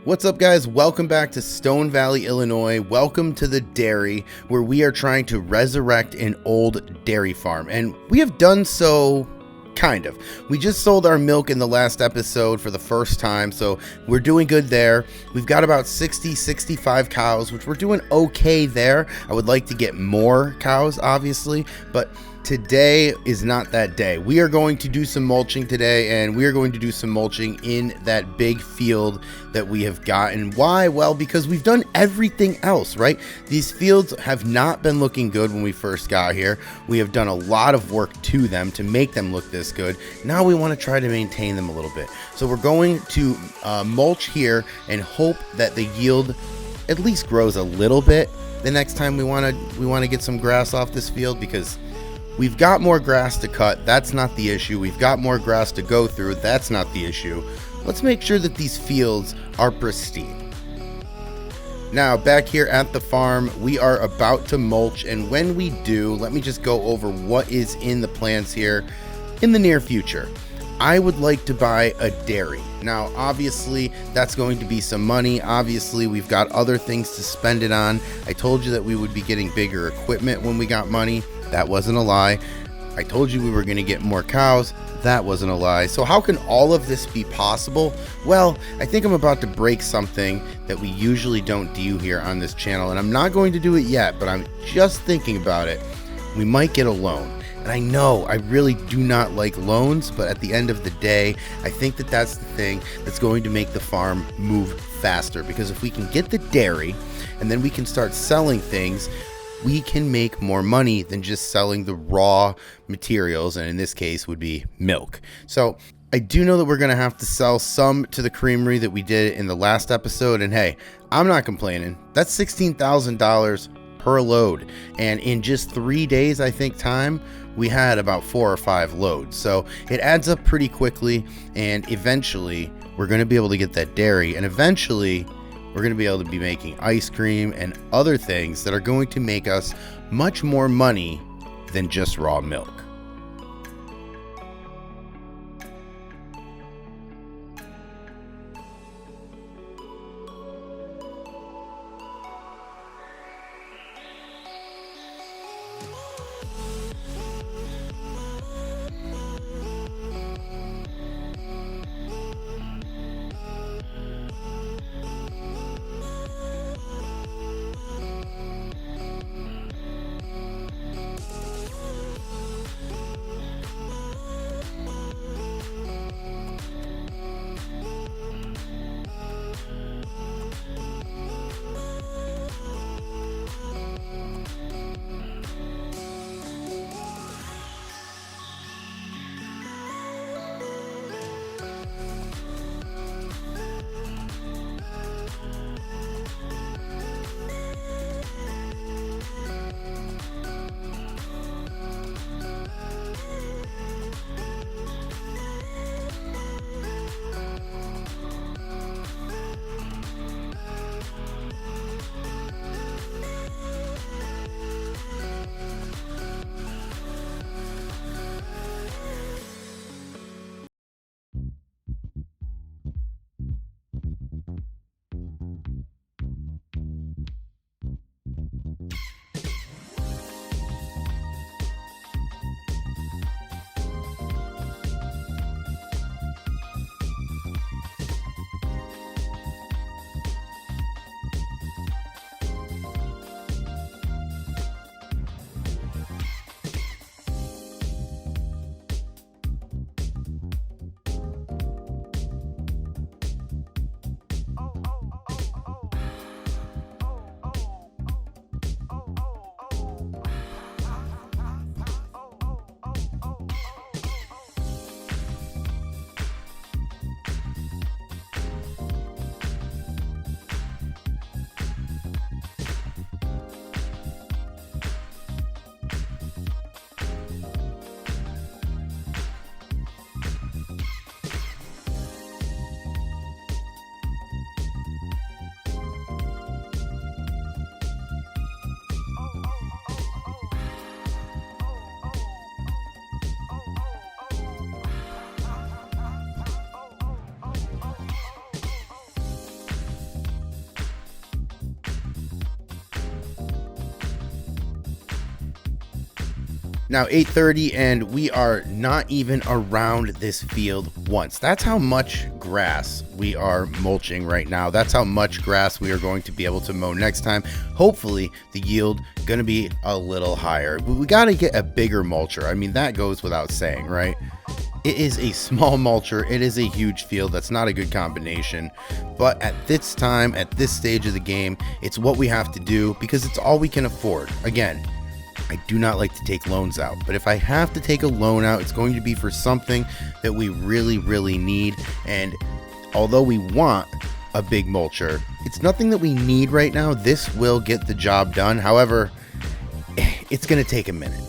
What's up, guys? Welcome back to Stone Valley, Illinois. Welcome to the dairy, where we are trying to resurrect an old dairy farm. And we have done so, kind of. We just sold our milk in the last episode for the first time, so we're doing good there. We've got about 65 cows, which we're doing okay there. I would like to get more cows, obviously, but today is not that day. We are going to do some mulching today, and we are going to do some mulching in that big field that we have gotten. Why? Well, because we've done everything else, right? These fields have not been looking good when we first got here. We have done a lot of work to them to make them look this good. Now we want to try to maintain them a little bit. So we're going to mulch here and hope that the yield at least grows a little bit the next time we want to get some grass off this field, because we've got more grass to cut. That's not the issue. We've got more grass to go through. That's not the issue. Let's make sure that these fields are pristine. Now, back here at the farm, we are about to mulch. And when we do, let me just go over what is in the plans here in the near future. I would like to buy a dairy. Now, obviously, that's going to be some money. Obviously, we've got other things to spend it on. I told you that we would be getting bigger equipment when we got money. That wasn't a lie. I told you we were going to get more cows. That wasn't a lie. So how can all of this be possible? Well, I think I'm about to break something that we usually don't do here on this channel, and I'm not going to do it yet, but I'm just thinking about it. We might get a loan. And I know I really do not like loans, but at the end of the day, I think that that's the thing that's going to make the farm move faster, because if we can get the dairy and then we can start selling things, we can make more money than just selling the raw materials, and in this case would be milk. So I do know that we're going to have to sell some to the creamery that we did in the last episode, and hey, I'm not complaining. That's $16,000 per load, and in just 3 days, I think, time, we had about 4 or 5 loads. So it adds up pretty quickly, and eventually we're going to be able to get that dairy, and eventually we're going to be able to be making ice cream and other things that are going to make us much more money than just raw milk. Now 8:30 and we are not even around this field once. That's how much grass we are mulching right now. That's how much grass we are going to be able to mow next time. Hopefully the yield going to be a little higher. But we got to get a bigger mulcher. I mean, that goes without saying, right? It is a small mulcher. It is a huge field. That's not a good combination. But at this time, at this stage of the game, it's what we have to do because it's all we can afford. Again, I do not like to take loans out, but if I have to take a loan out, it's going to be for something that we really, really need. And although we want a big mulcher, it's nothing that we need right now. This will get the job done. However, it's going to take a minute.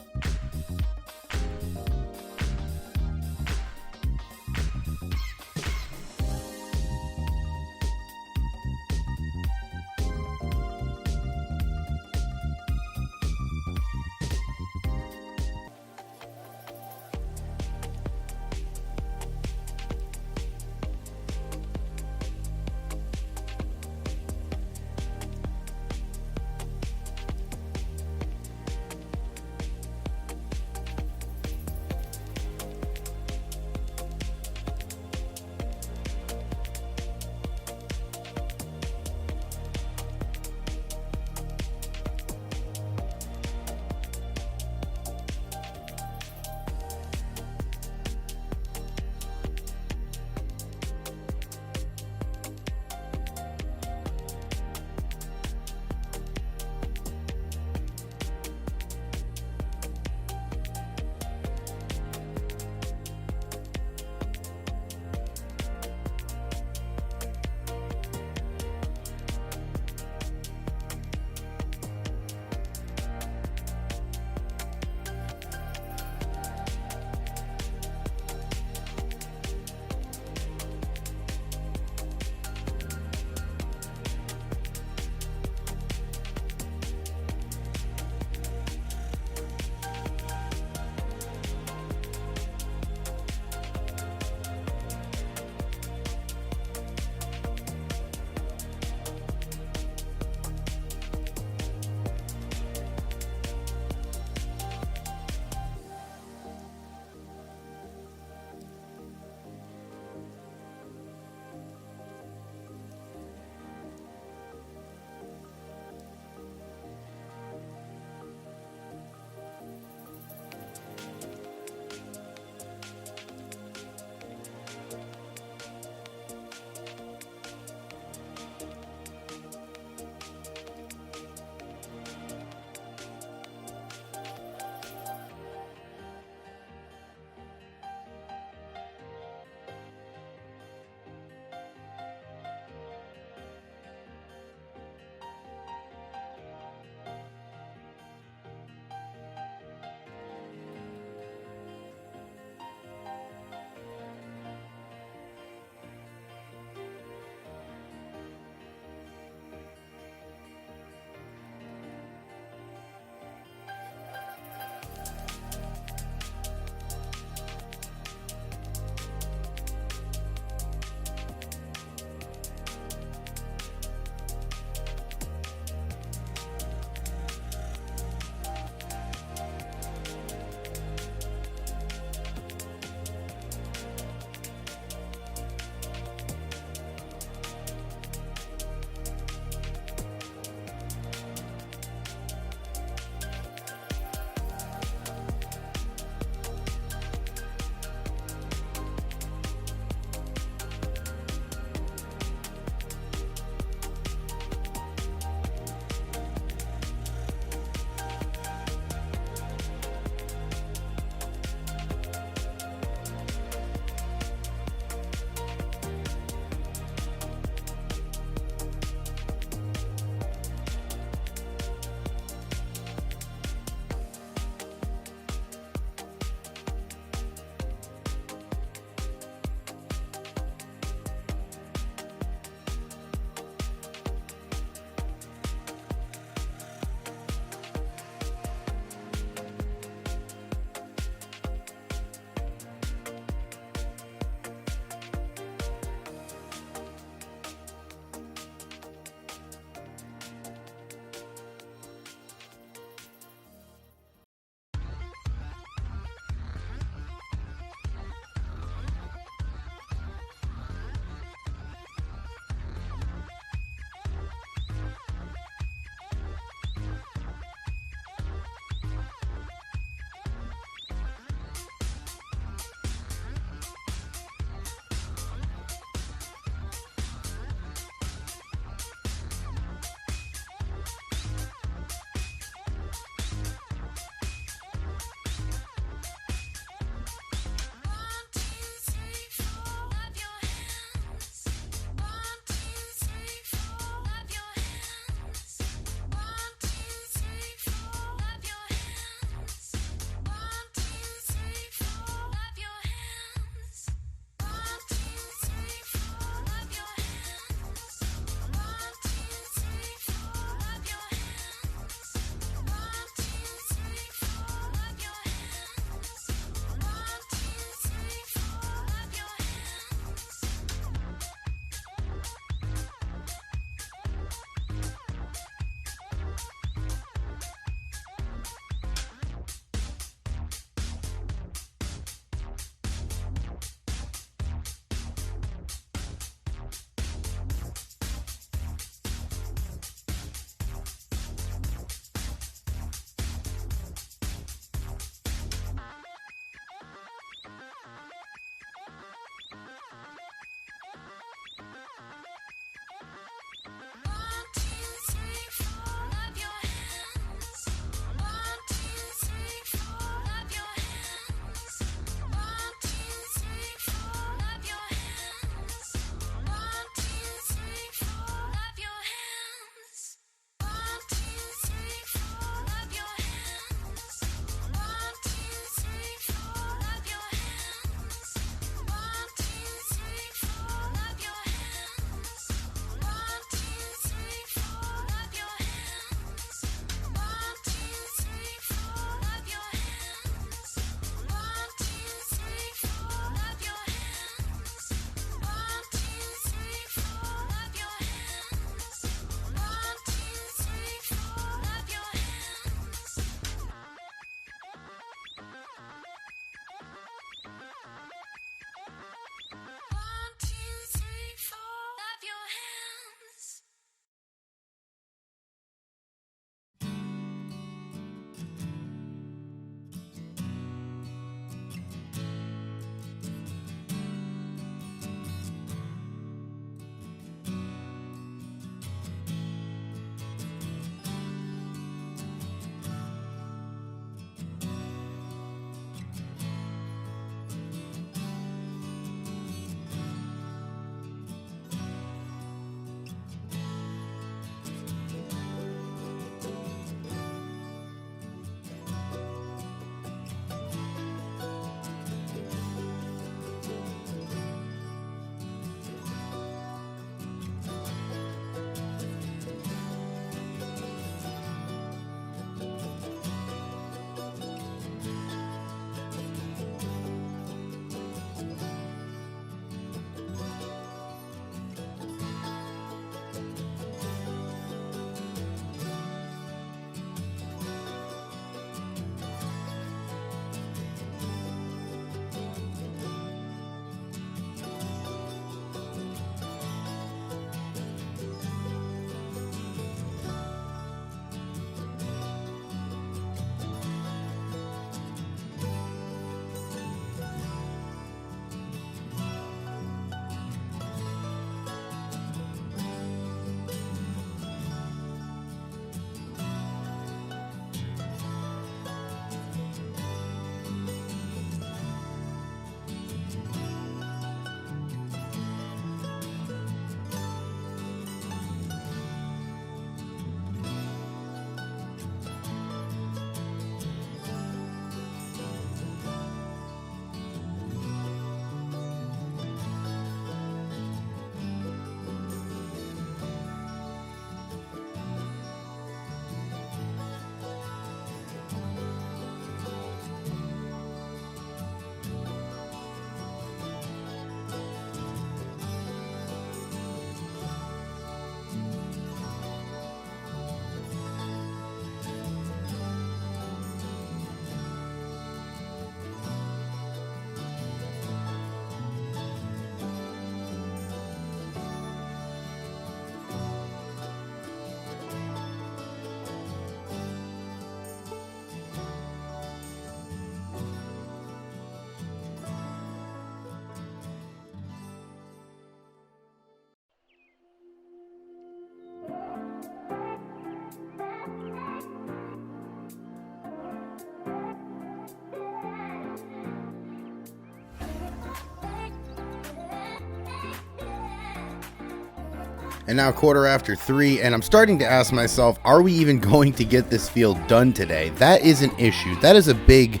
and now 3:15, and I'm starting to ask myself, are we even going to get this field done today? That is an issue. That is a big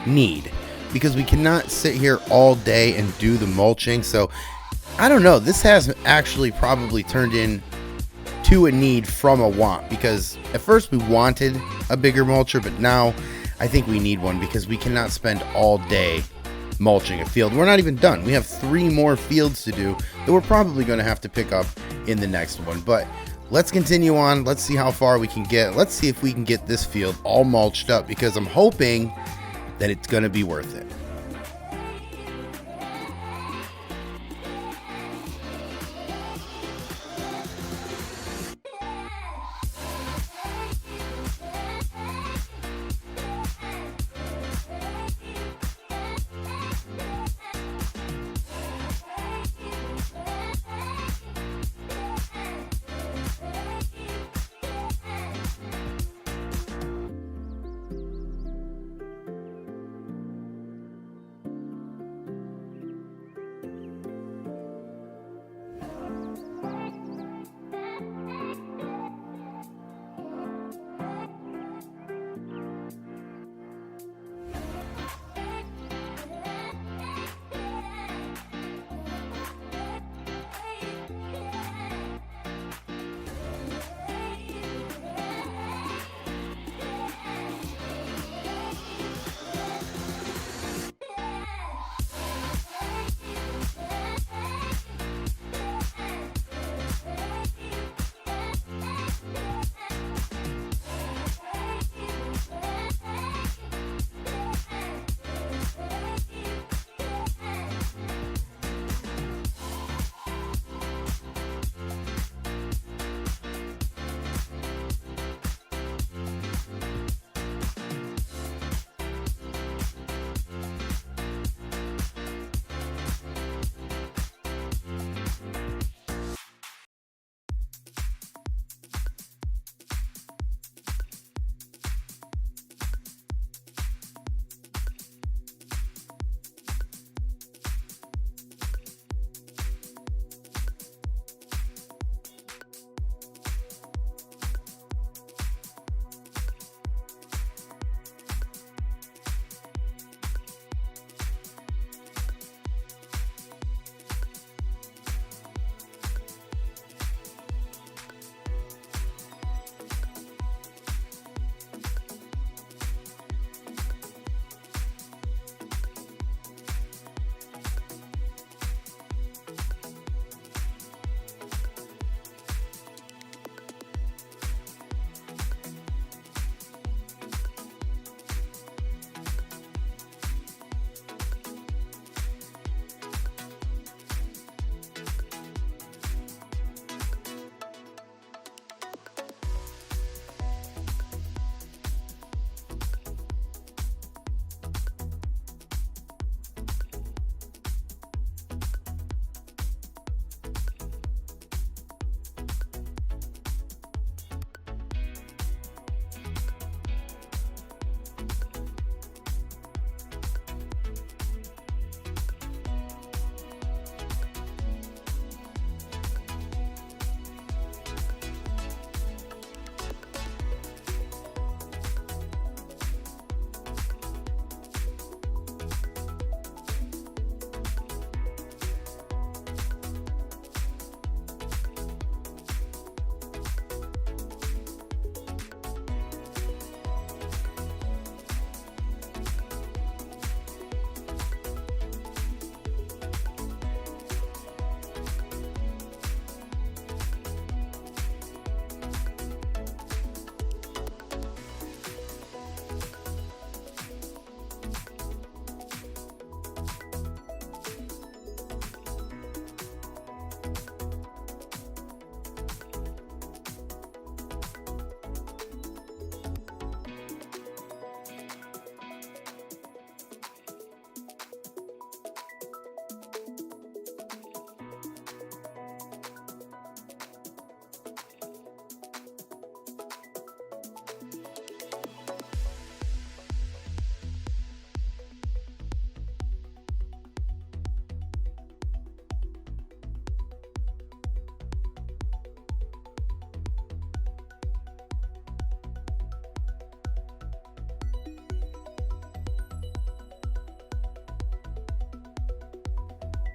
need, because we cannot sit here all day and do the mulching. So I don't know, this has actually probably turned in to a need from a want, because at first we wanted a bigger mulcher, but now I think we need one, because we cannot spend all day mulching a field. We're not even done. We have 3 more fields to do that we're probably going to have to pick up in the next one. But let's continue on. Let's see how far we can get. Let's see if we can get this field all mulched up, because I'm hoping that it's going to be worth it.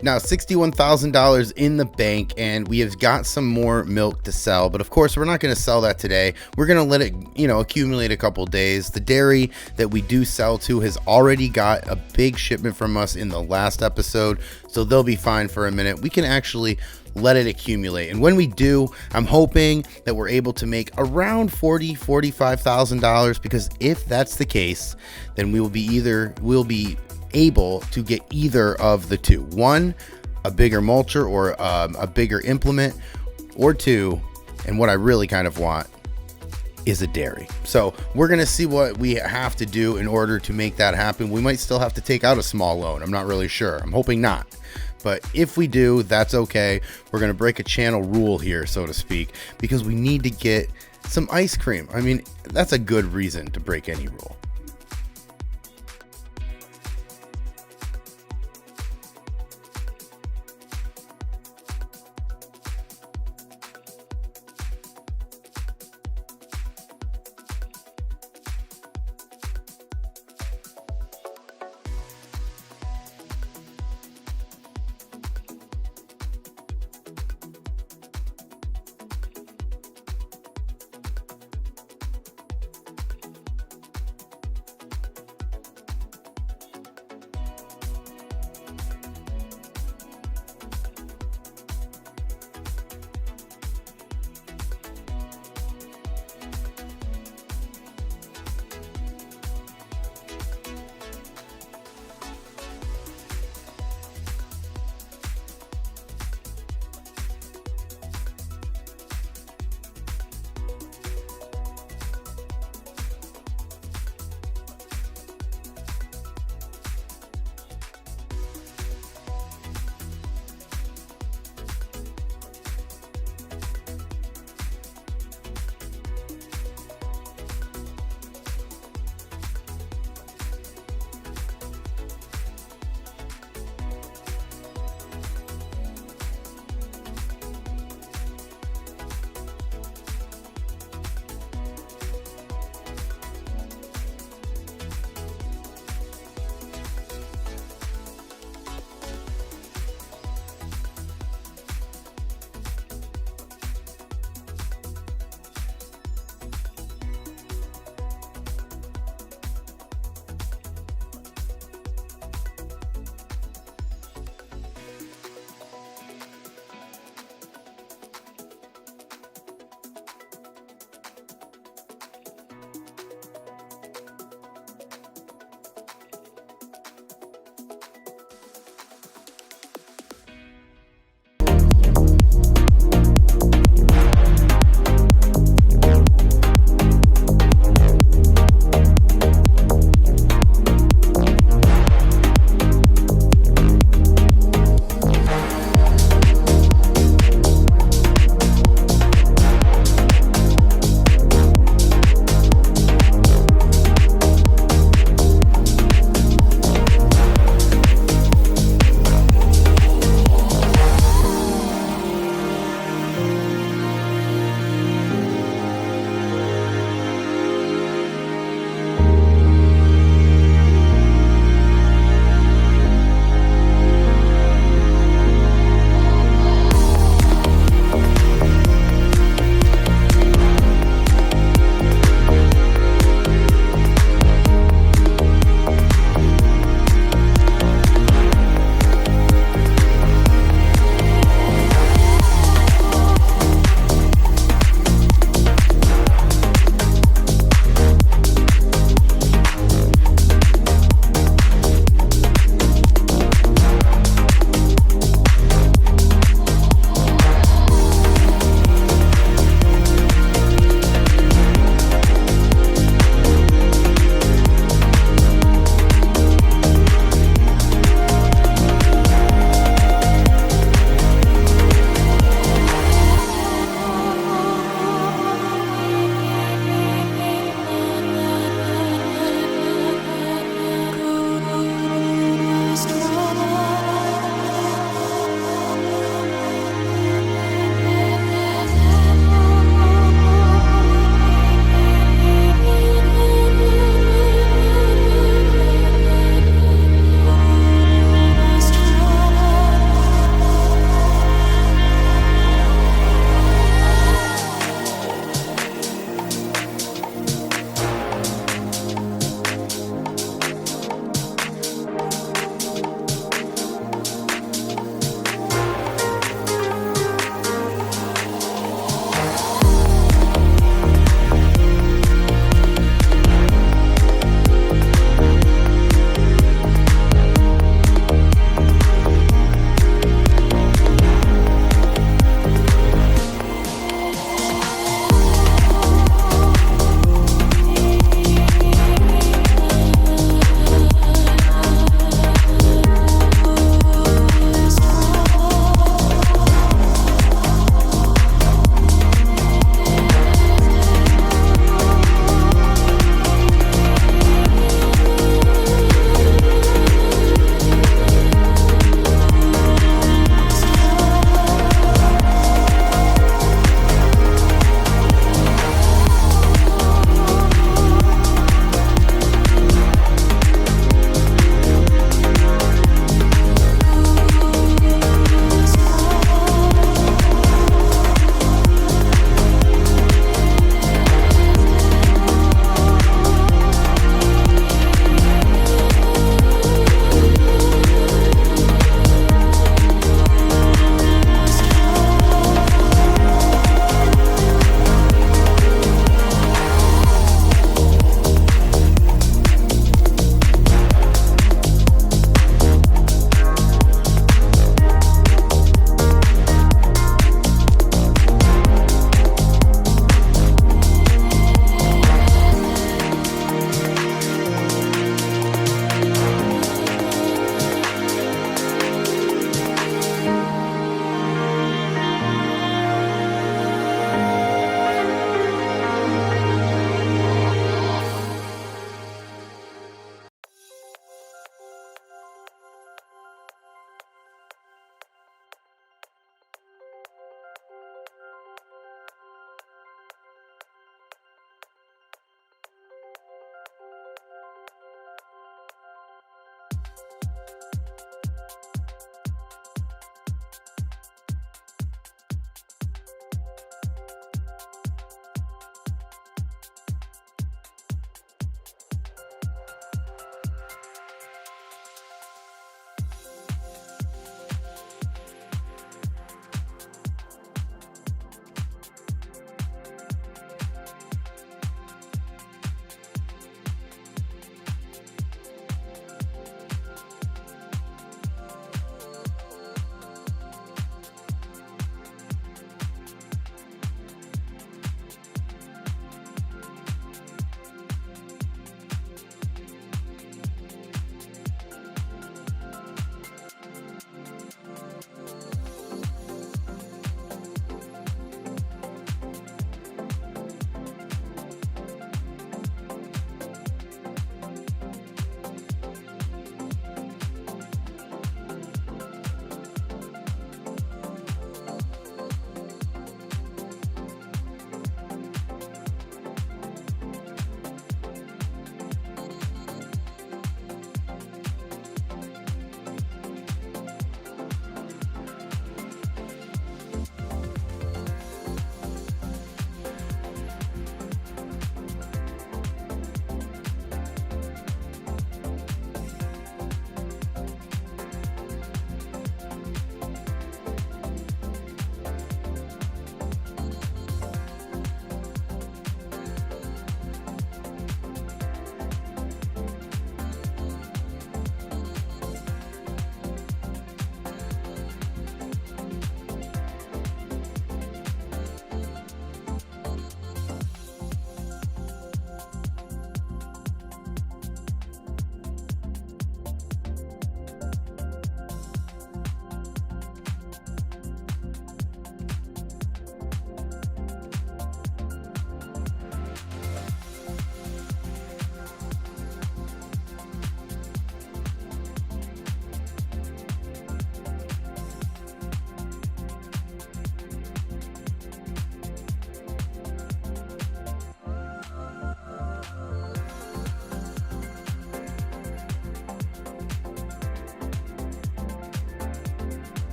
Now, $61,000 in the bank, and we have got some more milk to sell. But of course, we're not going to sell that today. We're going to let it, accumulate a couple days. The dairy that we do sell to has already got a big shipment from us in the last episode, so they'll be fine for a minute. We can actually let it accumulate, and when we do, I'm hoping that we're able to make around $45,000, because if that's the case, then we'll be able to get either of the two: one, a bigger mulcher or a bigger implement, or two, and what I really kind of want is a dairy. So we're gonna see what we have to do in order to make that happen. We might still have to take out a small loan. I'm not really sure. I'm hoping not. But if we do, that's okay. We're going to break a channel rule here, so to speak, because we need to get some ice cream. I mean, that's a good reason to break any rule.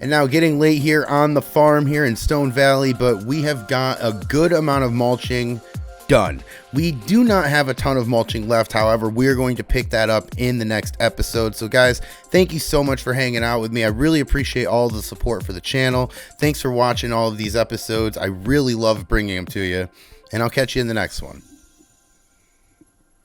And now getting late here on the farm here in Stone Valley, but we have got a good amount of mulching done. We do not have a ton of mulching left. However, we are going to pick that up in the next episode. So guys, thank you so much for hanging out with me. I really appreciate all the support for the channel. Thanks for watching all of these episodes. I really love bringing them to you, and I'll catch you in the next one.